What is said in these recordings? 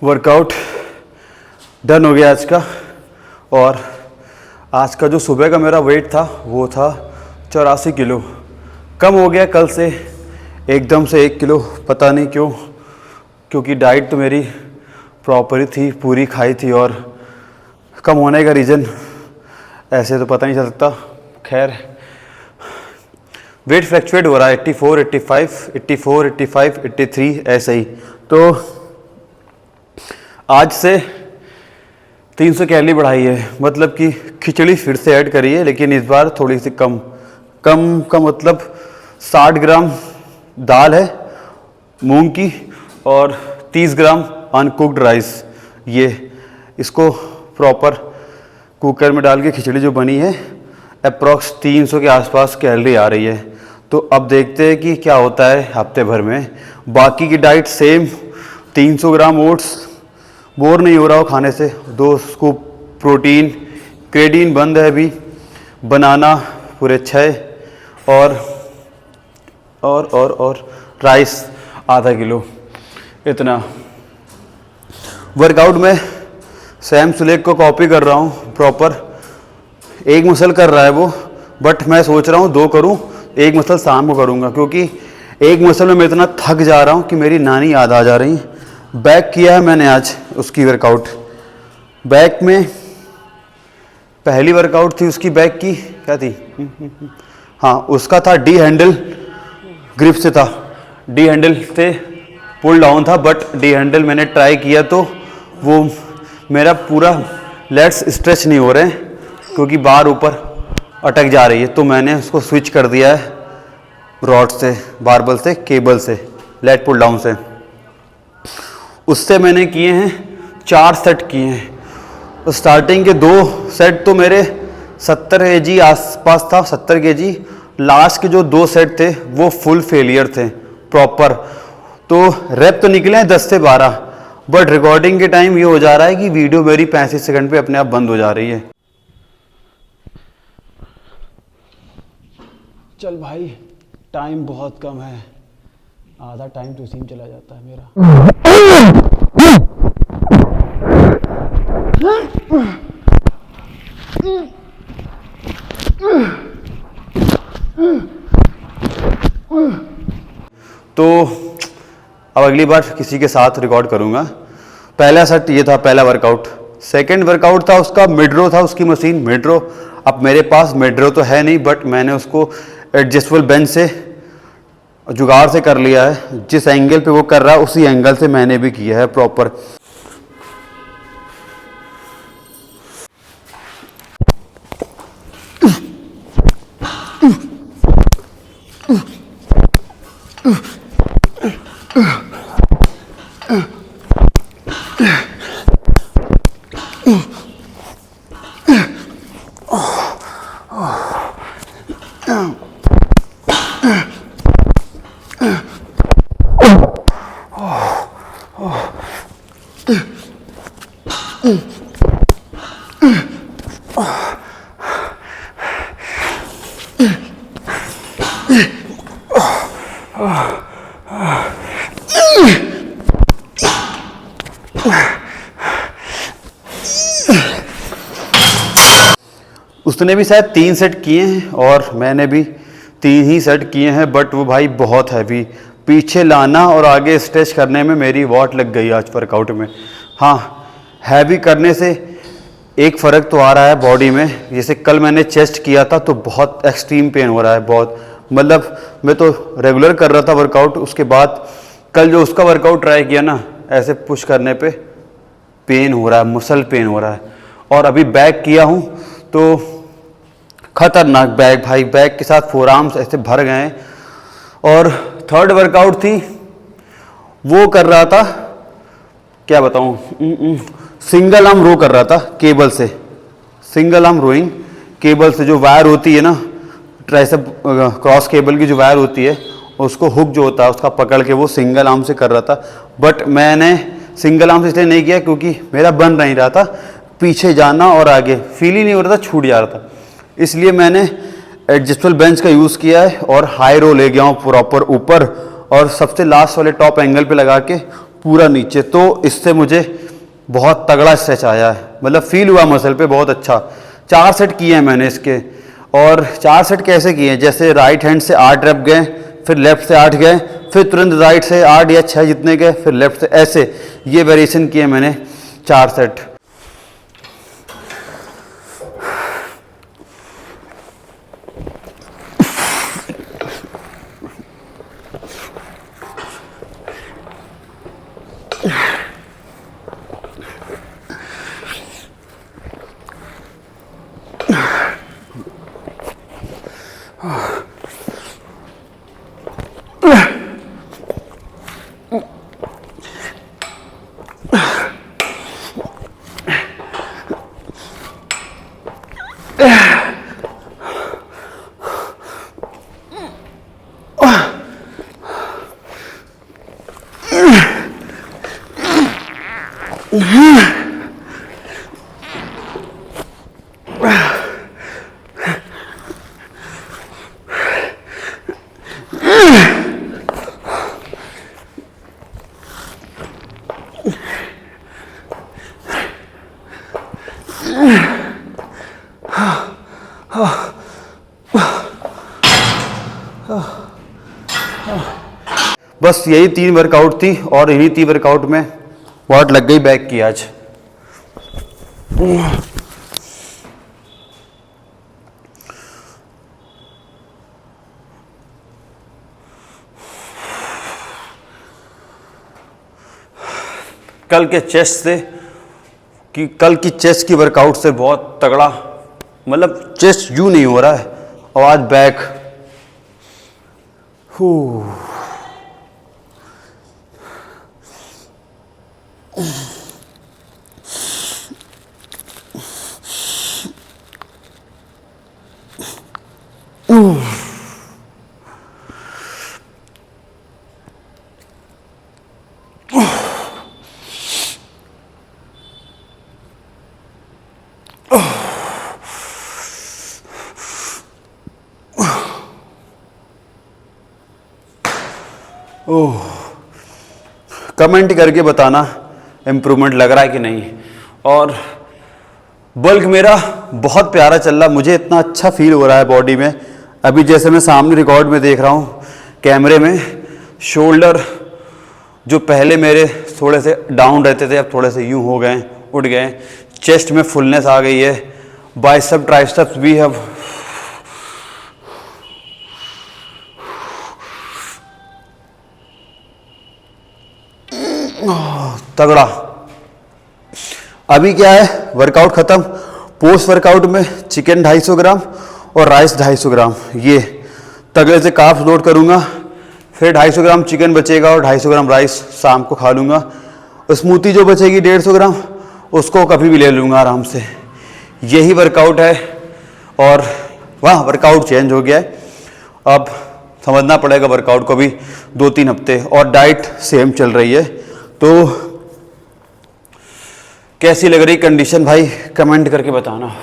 Workout done हो गया आज का। और आज का जो सुबह का मेरा वेट था वो था 84 किलो। कम हो गया कल से एकदम से 1 किलो, पता नहीं क्यों, क्योंकि डाइट तो मेरी प्रॉपर ही थी, पूरी खाई थी। और कम होने का रीज़न ऐसे तो पता नहीं चल सकता। खैर वेट फ्लैक्चुएट हो रहा है 84, 85, 84, 85, 83 ऐसे ही। तो आज से 300 कैलोरी बढ़ाई है, मतलब कि खिचड़ी फिर से ऐड करी है, लेकिन इस बार थोड़ी सी कम का मतलब 60 ग्राम दाल है मूंग की और 30 ग्राम अनकुक्ड राइस। ये इसको प्रॉपर कुकर में डाल के खिचड़ी जो बनी है अप्रॉक्स 300 के आसपास कैलोरी आ रही है। तो अब देखते हैं कि क्या होता है हफ्ते भर में। बाकी की डाइट सेम, 300 ग्राम ओट्स, बोर नहीं हो रहा हो खाने से, 2 स्कूप प्रोटीन, क्रेटीन बंद है अभी, बनाना पूरे 6 और राइस आधा किलो, इतना। वर्कआउट में सैम सुलेख को कॉपी कर रहा हूँ प्रॉपर। एक मसल कर रहा है वो, बट मैं सोच रहा हूँ 2 करूँ, एक मसल शाम को करूँगा, क्योंकि एक मसल में मैं इतना थक जा रहा हूँ कि मेरी नानी याद आ जा रही। बैक किया है मैंने आज उसकी वर्कआउट। बैक में पहली वर्कआउट थी उसकी बैक की, क्या थी, हाँ उसका था डी हैंडल, ग्रिप से था, डी हैंडल से पुल डाउन था। बट डी हैंडल मैंने ट्राई किया तो वो मेरा पूरा लेग्स स्ट्रेच नहीं हो रहे हैं, क्योंकि बार ऊपर अटक जा रही है। तो मैंने उसको स्विच कर दिया है रॉड से, बारबल से, केबल से, लेट पुल डाउन से। उससे मैंने किए हैं 4 सेट किए हैं। स्टार्टिंग के 2 सेट तो मेरे 70 kg आसपास था, 70 kg। लास्ट के जो 2 सेट थे वो फुल फेलियर थे प्रॉपर। तो रेप तो निकले हैं 10 से 12, बट रिकॉर्डिंग के टाइम ये हो जा रहा है कि वीडियो मेरी 35 सेकंड पे अपने आप बंद हो जा रही है। चल भाई, टाइम बहुत कम है, आधा टाइम तो इसी में चला जाता है मेरा। तो अब अगली बार किसी के साथ रिकॉर्ड करूंगा। पहला सेट ये था, पहला वर्कआउट। सेकंड वर्कआउट था उसका मिडरो था, उसकी मशीन मिडरो। अब मेरे पास मिडरो तो है नहीं, बट मैंने उसको एडजस्टेबल बेंच से जुगाड़ से कर लिया है। जिस एंगल पे वो कर रहा है उसी एंगल से मैंने भी किया है प्रॉपर। उसने भी शायद 3 सेट किए हैं और मैंने भी 3 ही सेट किए हैं, बट वो भाई बहुत हैवी, पीछे लाना और आगे स्ट्रेच करने में मेरी वॉट लग गई आज वर्कआउट में। हाँ, हैवी करने से एक फ़र्क तो आ रहा है बॉडी में। जैसे कल मैंने चेस्ट किया था तो बहुत एक्सट्रीम पेन हो रहा है, बहुत, मतलब मैं तो रेगुलर कर रहा था वर्कआउट, उसके बाद कल जो उसका वर्कआउट ट्राई किया ना, ऐसे पुश करने पे पेन हो रहा है, मसल पेन हो रहा है। और अभी बैक किया हूँ तो खतरनाक बैक भाई, बैक के साथ फोर आर्म्स ऐसे भर गए हैं। और थर्ड वर्कआउट थी, वो कर रहा था, क्या बताऊँ, सिंगल आर्म रो कर रहा था केबल से, सिंगल आर्म रोइंग केबल से। जो वायर होती है ना, ट्राइसेप क्रॉस केबल की जो वायर होती है, उसको हुक जो होता है उसका पकड़ के वो सिंगल आर्म से कर रहा था। बट मैंने सिंगल आर्म से इसलिए नहीं किया क्योंकि मेरा बन नहीं रहा था, पीछे जाना और आगे फील ही नहीं हो रहा था, छूट जा रहा था। इसलिए मैंने एडजस्टेबल बेंच का यूज़ किया है और हाई रो ले गया हूँ प्रॉपर ऊपर और सबसे लास्ट वाले टॉप एंगल पे लगा के पूरा नीचे, तो इससे मुझे बहुत तगड़ा स्ट्रेच आया है, मतलब फील हुआ मसल पे बहुत अच्छा। 4 सेट किए हैं मैंने इसके, और 4 सेट कैसे किए हैं, जैसे राइट हैंड से 8 रेप गए, फिर लेफ्ट से 8 गए, फिर तुरंत राइट से 8 या 6 जितने गए, फिर लेफ्ट से, ऐसे ये वेरिएशन किए मैंने 4 सेट। बस यही 3 वर्कआउट थी और इन्हीं 3 वर्कआउट में बहुत लग गई बैक की आज। कल के चेस्ट से कल की चेस्ट की वर्कआउट से बहुत तगड़ा, मतलब चेस्ट यूं नहीं हो रहा है, और आज बैक। कमेंट करके बताना इम्प्रूवमेंट लग रहा है कि नहीं। और बल्क मेरा बहुत प्यारा चल रहा, मुझे इतना अच्छा फील हो रहा है बॉडी में। अभी जैसे मैं सामने रिकॉर्ड में देख रहा हूँ कैमरे में, शोल्डर जो पहले मेरे थोड़े से डाउन रहते थे अब थोड़े से यूं हो गए, उठ गए। चेस्ट में फुलनेस आ गई है, बाइसेप ट्राइसेप्स भी अब तगड़ा। अभी क्या है, वर्कआउट खत्म। पोस्ट वर्कआउट में चिकन 250 ग्राम और राइस 250 ग्राम, ये तगड़े से कार्ब्स लोड करूंगा। फिर 250 ग्राम चिकन बचेगा और 250 ग्राम राइस शाम को खा लूँगा। स्मूथी जो बचेगी 150 ग्राम, उसको कभी भी ले लूँगा आराम से। यही वर्कआउट है, और वाह वर्कआउट चेंज हो गया है। अब समझना पड़ेगा वर्कआउट को भी 2-3 हफ्ते, और डाइट सेम चल रही है। तो कैसी लग रही कंडीशन भाई, कमेंट करके बताना।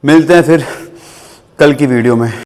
मिलते हैं फिर कल की वीडियो में।